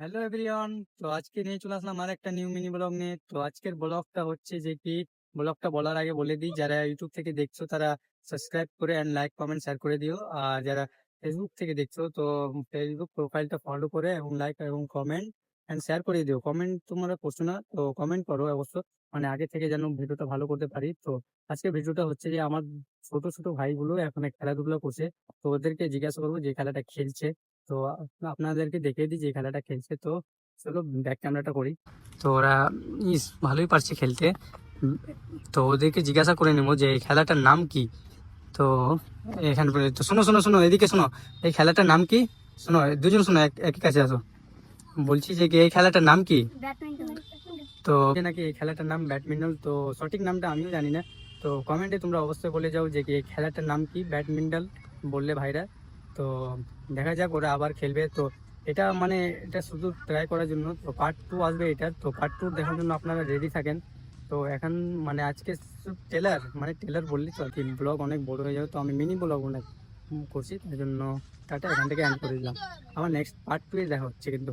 Hello everyone. তো আজকে নিয়ে চলে আসলাম আর একটা নিউ মিনি ব্লগ নিয়ে। তো আজকের ব্লগটা হচ্ছে যে কি, ব্লগটা বলার আগে বলে দিই, যারা ইউটিউব থেকে দেখছো তারা সাবস্ক্রাইব করে অ্যান্ড লাইক কমেন্ট শেয়ার করে দিও। আর যারা ফেসবুক থেকে দেখছো তো ফেসবুক প্রোফাইলটা ফলো করে এবং লাইক এবং কমেন্ট অ্যান্ড শেয়ার করে দিও। কমেন্ট তোমরা করছো না, তো কমেন্ট করো অবশ্য, মানে আগে থেকে যেন ভিডিওটা ভালো করতে পারি। তো আজকে ভিডিওটা হচ্ছে যে আমার ছোট ছোট ভাইগুলো এখন খেলাধুলা করছে, তো ওদেরকে জিজ্ঞাসা করবো যে খেলাটা খেলছে। তো আপনাদেরকে দেখিয়ে দিই যে খেলাটা খেলছে। তো চলো ব্যাক ক্যামেরাটা করি। তো ওরা ভালোই পারছে খেলতে। উম, তো ওদেরকে জিজ্ঞাসা করে নেবো যে এই খেলাটার নাম কি। তো এখানে তো শোনো শোনো শোনো, এদিকে শোনো, এই খেলাটার নাম কি? শোনো, দুজন শোনো, একই কাছে আসো। বলছি যে কি এই খেলাটার নাম কি? তো নাকি এই খেলাটার নাম ব্যাডমিন্টন। তো সঠিক নামটা আমিও জানি না। তো কমেন্টে তোমরা অবশ্যই বলে যাও যে কি এই খেলাটার নাম কি, ব্যাডমিন্টন বললে ভাইরা। তো দেখা যাক, ওরা আবার খেলবে। তো এটা মানে এটা শুধু ট্রাই করার জন্য। তো পার্ট টু আসবে এটার, তো পার্ট টু দেখার জন্য আপনারা রেডি থাকেন। তো এখন মানে আজকে টেলার, মানে টেলার বললি তো আর কি, ব্লগ অনেক বড় হয়ে যাবে, তো আমি মিনি ব্লগ অনেক করছি, তাই জন্য টাটা, এখান থেকে এন্ড করে দিলাম। আমার নেক্সট পার্ট টু এ দেখা হচ্ছে কিন্তু।